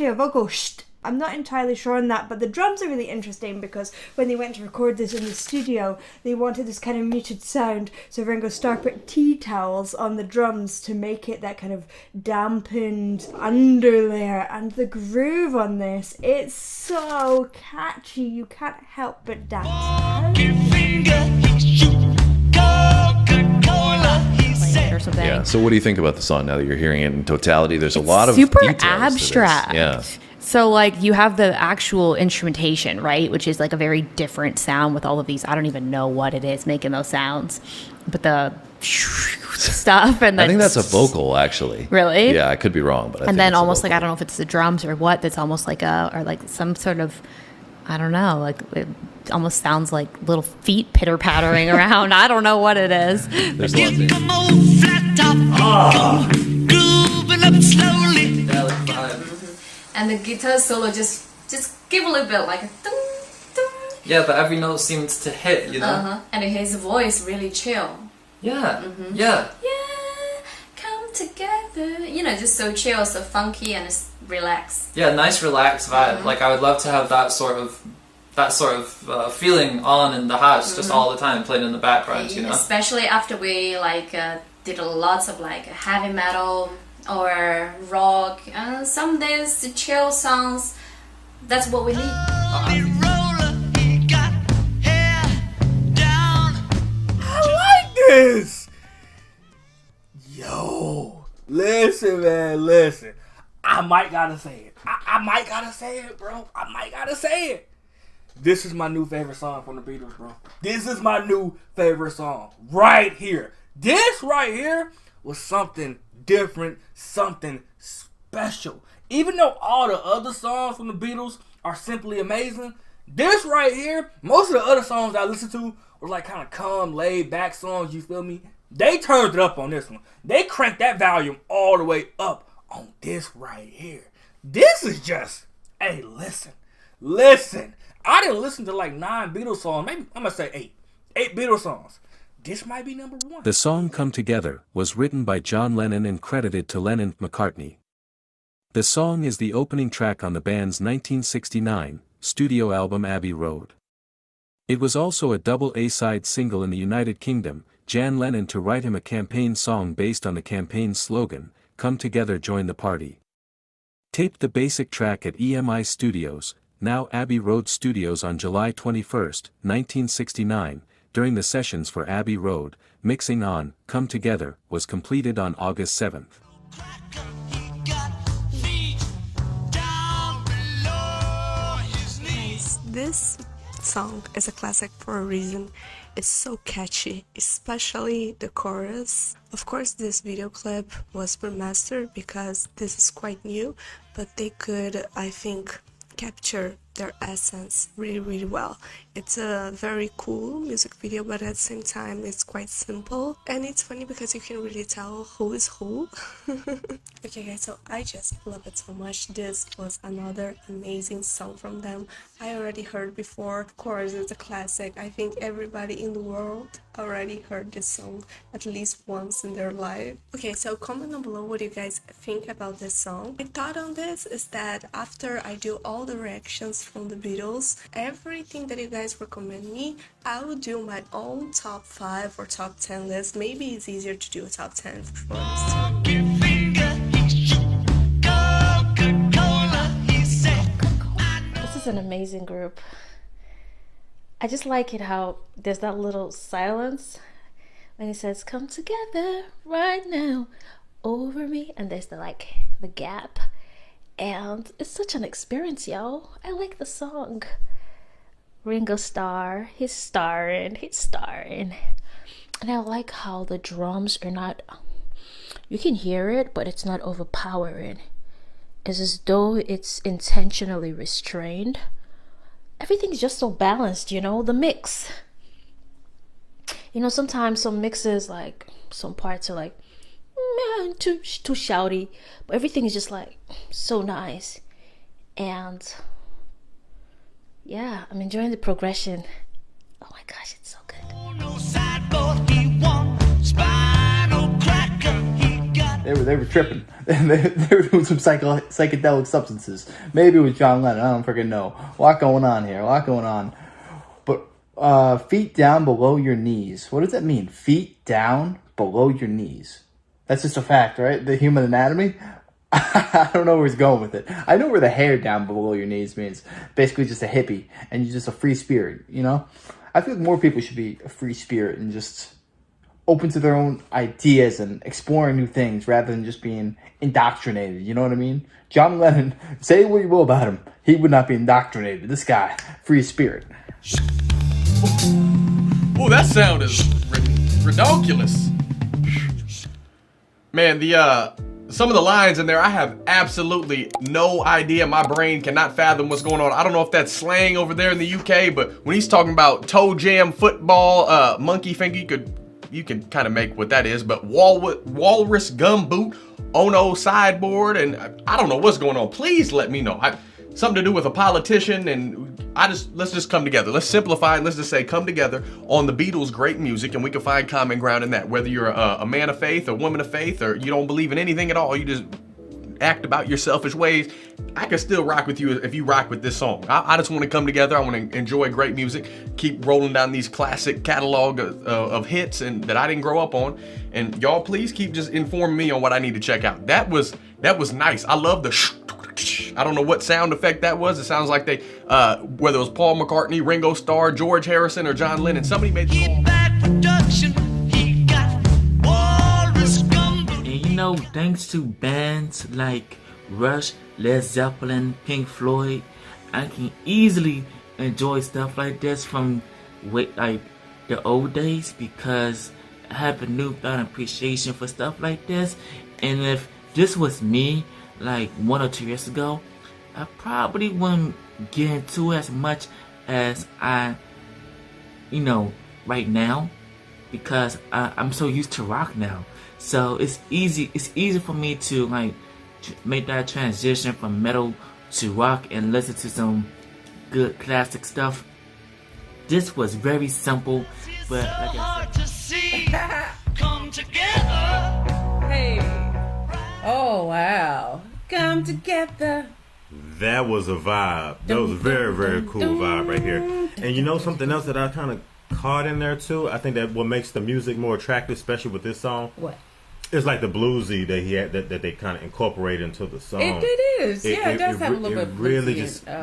actually a vocal sh. I'm not entirely sure on that, but the drums are really interesting because when they went to record this in the studio, they wanted this kind of muted sound, so Ringo Starr put tea towels on the drums to make it that kind of dampened underlayer, and the groove on this, it's so catchy, you can't help but dance. Or something. Yeah, so what do you think about the song now that you're hearing it in totality? There's a lot of super details abstract. To this. Yeah. So like you have the actual instrumentation, right? Which is like a very different sound with all of these. I don't even know what it is making those sounds, but the stuff and I think that's a vocal actually. Really? Yeah, I could be wrong, but I think then it's almost like I don't know if it's the drums or what. That's almost like or like some sort of, I don't know, like it almost sounds like little feet pitter pattering around. I don't know what it is. There's lots of grooving up slowly. And the guitar solo just give a little bit like a dum, dum. Yeah, but every note seems to hit, you know? And his voice really chill. Yeah, yeah. Yeah, come together. You know, just so chill, so funky and just relaxed. Yeah, nice relaxed vibe. Like I would love to have that sort of feeling on in the house just all the time, playing in the background, you know? Especially after we did lots of heavy metal or rock, and some days the chill songs. That's what we need. I like this. Yo, listen, man, listen. I might gotta say it. I might gotta say it, bro. I might gotta say it. This is my new favorite song from the Beatles, bro. This is my new favorite song right here. This right here was something different, something special. Even though all the other songs from the Beatles are simply amazing, this right here, most of the other songs I listened to were like kind of calm, laid back songs, you feel me? They turned it up on this one. They cranked that volume all the way up on this right here. This is just, hey, listen. I didn't listen to like 9 Beatles songs, maybe I'm gonna say 8 Beatles songs. This might be number 1. The song Come Together was written by John Lennon and credited to Lennon-McCartney. The song is the opening track on the band's 1969 studio album Abbey Road. It was also a double A-side single in the United Kingdom. Jan Lennon to write him a campaign song based on the campaign's slogan, Come Together Join the Party. Taped the basic track at EMI Studios, now Abbey Road Studios on July 21, 1969, during the sessions for Abbey Road, mixing on Come Together was completed on August 7th. This song is a classic for a reason. It's so catchy, especially the chorus. Of course, this video clip was remastered because this is quite new, but they could, I think, capture their essence really well. It's a very cool music video, but at the same time it's quite simple, and it's funny because you can really tell who is who. Okay guys, so I just love it so much. This was another amazing song from them. I already heard before. Of course, it's a classic. I think everybody in the world already heard this song at least once in their life. Okay, so comment down below what you guys think about this song. My thought on this is that after I do all the reactions from the Beatles, everything that you guys recommend me, I will do my own top 5 or top 10 list. Maybe it's easier to do a top 10 for This is an amazing group. I just like it how there's that little silence when he says come together right now over me, and there's the gap, and it's such an experience, yo. I like the song. Ringo Starr, he's starring, and I like how the drums are not, you can hear it, but it's not overpowering. It's as though it's intentionally restrained. Everything's just so balanced, you know, the mix. You know, sometimes some mixes, like, some parts are like, man, too shouty, but everything is just like, so nice. And, yeah, I'm enjoying the progression. Oh my gosh, it's so good. There we were tripping. They were doing some psychedelic substances. Maybe it was John Lennon. I don't freaking know. A lot going on here. A lot going on. But feet down below your knees. What does that mean? Feet down below your knees. That's just a fact, right? The human anatomy. I don't know where he's going with it. I know where the hair down below your knees means. Basically just a hippie. And you're just a free spirit, you know? I feel like more people should be a free spirit and just open to their own ideas and exploring new things rather than just being indoctrinated. You know what I mean? John Lennon, say what you will about him, he would not be indoctrinated. This guy, free spirit. Oh, that sound is ridiculous. Man, some of the lines in there, I have absolutely no idea. My brain cannot fathom what's going on. I don't know if that's slang over there in the UK, but when he's talking about toe jam, football, monkey finger, you can kind of make what that is. But walrus gum boot, Ono sideboard, and I don't know what's going on. Please let me know. Something to do with a politician, and let's just come together. Let's simplify it. Let's just say come together on the Beatles' great music, and we can find common ground in that. Whether you're a man of faith, a woman of faith, or you don't believe in anything at all, you just act about your selfish ways, I can still rock with you if you rock with this song. I just want to come together. I want to enjoy great music, keep rolling down these classic catalog of hits and that I didn't grow up on. And y'all, please keep just informing me on what I need to check out. That was nice. I love the I don't know what sound effect that was. It sounds like they, whether it was Paul McCartney, Ringo Starr, George Harrison, or John Lennon, somebody made the call. And you know, thanks to bands like Rush, Led Zeppelin, Pink Floyd, I can easily enjoy stuff like this from like the old days because I have a newfound appreciation for stuff like this. And if this was me like 1 or 2 years ago, I probably wouldn't get into it as much as I, right now, because I'm so used to rock now. So it's easy for me to like make that transition from metal to rock and listen to some good classic stuff. This was very simple, but like I said, come together. Hey. Oh wow. Come together. That was a vibe. That was a very, very cool vibe right here. And you know something else that I kind of caught in there too? I think that what makes the music more attractive, especially with this song. What? It's like the bluesy that he had that they kind of incorporate into the song. It is. It does have a little bit of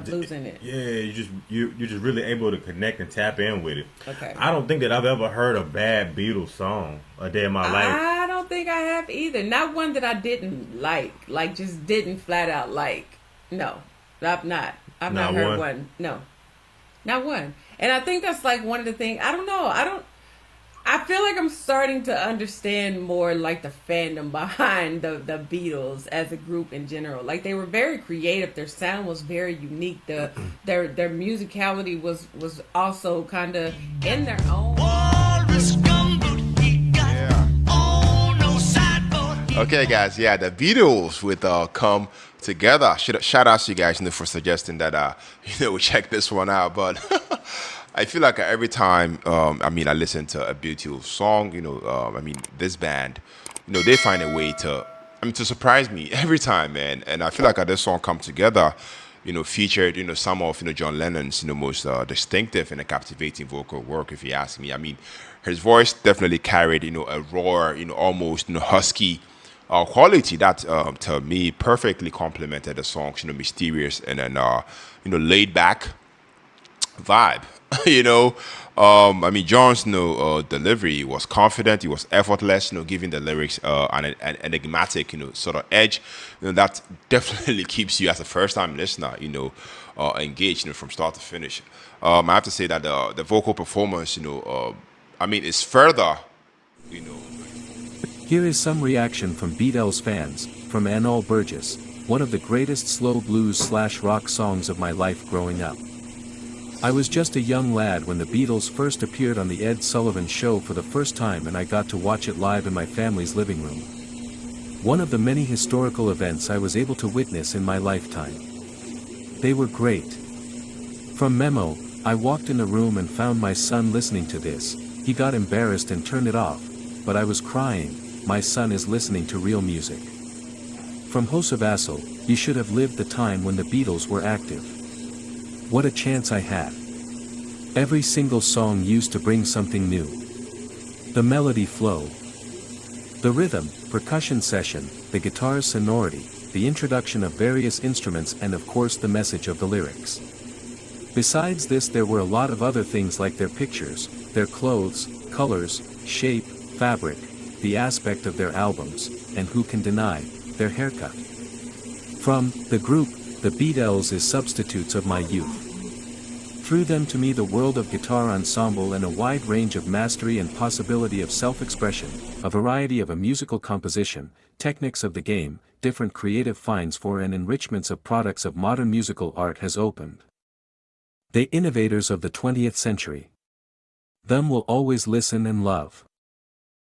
blues in it. Yeah, you're just really able to connect and tap in with it. Okay. I don't think that I've ever heard a bad Beatles song a day in my life. I don't think I have either. Not one that I didn't like just didn't flat out like. No, I've not. I've not heard one. No, not one. And I think that's like one of the things. I don't know. I feel like I'm starting to understand more like the fandom behind the Beatles as a group in general. Like they were very creative. Their sound was very unique. Their musicality was also kind of in their own. Okay, guys, the Beatles with Come Together. Shout out to you guys for suggesting that we check this one out. But I feel like every time I listen to a Beatles song, this band, they find a way to surprise me every time, man. And I feel like this song Come Together, featured some of John Lennon's most distinctive and captivating vocal work, if you ask me. His voice definitely carried a raw, almost husky quality that to me perfectly complemented the song's mysterious and then laid back vibe. John's delivery was confident, it was effortless, giving the lyrics an enigmatic sort of edge. That definitely keeps you as a first time listener engaged from start to finish. I have to say that the vocal performance is further Here is some reaction from BEATLES fans, from Anol Burgess, one of the greatest slow blues/rock songs of my life growing up. I was just a young lad when the Beatles first appeared on the Ed Sullivan Show for the first time, and I got to watch it live in my family's living room. One of the many historical events I was able to witness in my lifetime. They were great. From Memo, I walked in the room and found my son listening to this. He got embarrassed and turned it off, but I was crying, my son is listening to real music. From Jose Vassal, you should have lived the time when the Beatles were active. What a chance I had. Every single song used to bring something new. The melody flow. The rhythm, percussion session, the guitar's sonority, the introduction of various instruments and of course the message of the lyrics. Besides this there were a lot of other things like their pictures, their clothes, colors, shape, fabric, the aspect of their albums, and who can deny, their haircut. From the group, the BEATLES is substitutes of my youth. Through them to me the world of guitar ensemble and a wide range of mastery and possibility of self-expression, a variety of a musical composition, techniques of the game, different creative finds for and enrichments of products of modern musical art has opened. The innovators of the 20th century. Them will always listen and love.